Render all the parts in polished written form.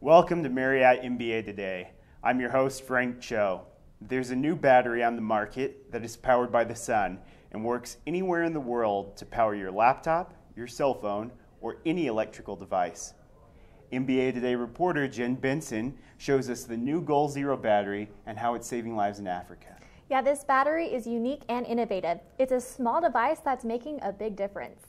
Welcome to Marriott MBA Today. I'm your host, Frank Cho. There's a new battery on the market that is powered by the sun and works anywhere in the world to power your laptop, your cell phone, or any electrical device. MBA Today reporter Jen Benson shows us the new Goal Zero battery and how it's saving lives in Africa. Yeah, this battery is unique and innovative. It's a small device that's making a big difference.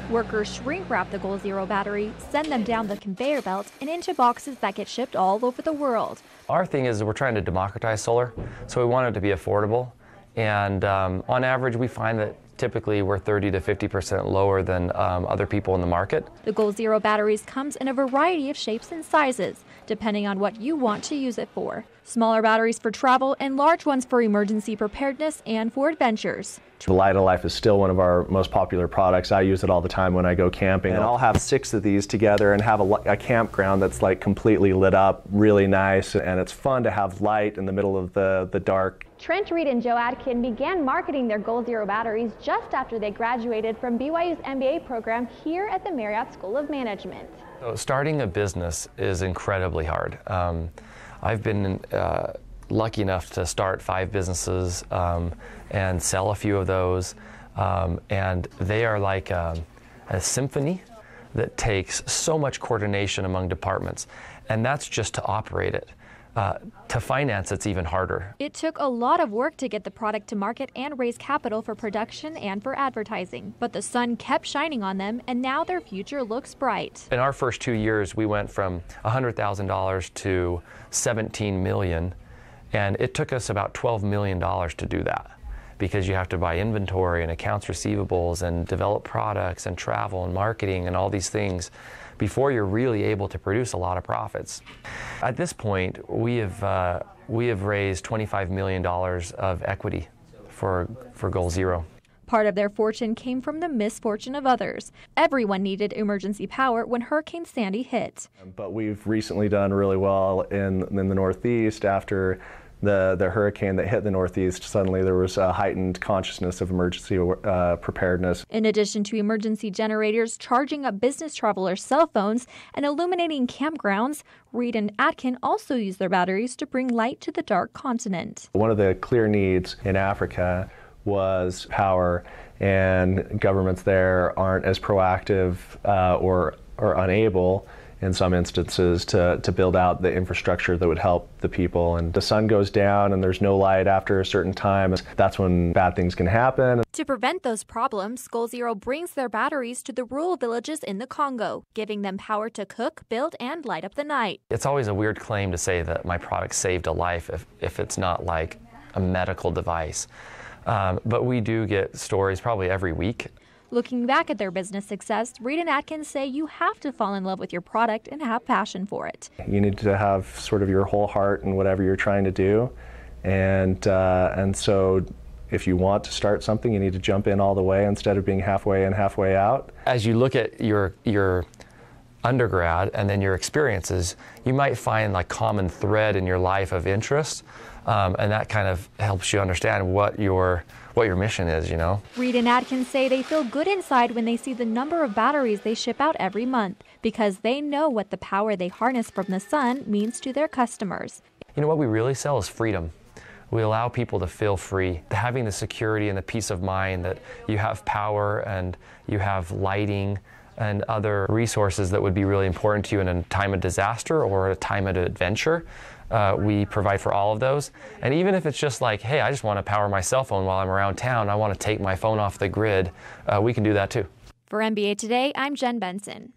Workers shrink wrap the Goal Zero battery, send them down the conveyor belt and into boxes that get shipped all over the world. Our thing is we're trying to democratize solar, so we want it to be affordable. And on average, we find that typically we're 30 to 50% lower than other people in the market. The Goal Zero batteries comes in a variety of shapes and sizes, depending on what you want to use it for. Smaller batteries for travel and large ones for emergency preparedness and for adventures. The Light of Life is still one of our most popular products. I use it all the time when I go camping. And I'll have 6 of these together and have a campground that's like completely lit up, really nice, and it's fun to have light in the middle of the dark. Trent Reed and Joe Adkin began marketing their Goal Zero batteries just after they graduated from BYU's MBA program here at the Marriott School of Management. So starting a business is incredibly hard. I've been lucky enough to start 5 businesses and sell a few of those, and they are like a symphony that takes so much coordination among departments, and that's just to operate it. To finance, it's even harder. It took a lot of work to get the product to market and raise capital for production and for advertising, but the sun kept shining on them, and now their future looks bright. In our first 2 years, we went from $100,000 to $17 million, and it took us about $12 million to do that, because you have to buy inventory and accounts receivables and develop products and travel and marketing and all these things before you're really able to produce a lot of profits. At this point, we have raised $25 million of equity for Goal Zero. Part of their fortune came from the misfortune of others. Everyone needed emergency power when Hurricane Sandy hit. But we've recently done really well in the Northeast. After the hurricane that hit the Northeast, suddenly there was a heightened consciousness of emergency preparedness. In addition to emergency generators charging up business travelers' cell phones and illuminating campgrounds, Reed and Atkin also use their batteries to bring light to the dark continent. One of the clear needs in Africa was power, and governments there aren't as proactive or unable in some instances to build out the infrastructure that would help the people. And the sun goes down and there's no light after a certain time. That's when bad things can happen. To prevent those problems, Goal Zero brings their batteries to the rural villages in the Congo, giving them power to cook, build, and light up the night. It's always a weird claim to say that my product saved a life if it's not like a medical device. But we do get stories probably every week. Looking back at their business success, Reed and Atkins say you have to fall in love with your product and have passion for it. You need to have sort of your whole heart in whatever you're trying to do, and so if you want to start something, you need to jump in all the way instead of being halfway in, halfway out. As you look at your undergrad and then your experiences, you might find like common thread in your life of interest, and that kind of helps you understand what your mission is, you know. Reed and Atkins say they feel good inside when they see the number of batteries they ship out every month, because they know what the power they harness from the sun means to their customers. You know, what we really sell is freedom. We allow people to feel free, having the security and the peace of mind that you have power and you have lighting and other resources that would be really important to you in a time of disaster or a time of adventure. We provide for all of those. And even if it's just like, hey, I just want to power my cell phone while I'm around town, I want to take my phone off the grid, we can do that too. For MBA Today, I'm Jen Benson.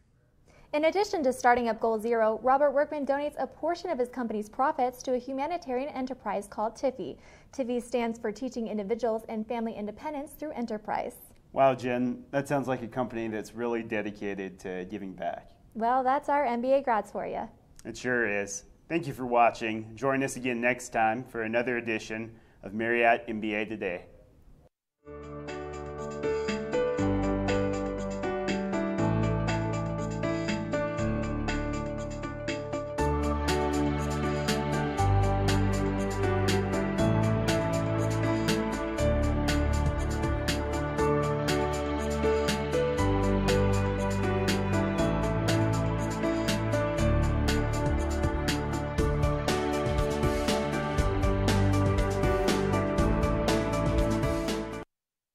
In addition to starting up Goal Zero, Robert Workman donates a portion of his company's profits to a humanitarian enterprise called TIFI. TIFI stands for Teaching Individuals and Family Independence Through Enterprise. Wow, Jen, that sounds like a company that's really dedicated to giving back. Well, that's our MBA grads for you. It sure is. Thank you for watching. Join us again next time for another edition of Marriott MBA Today.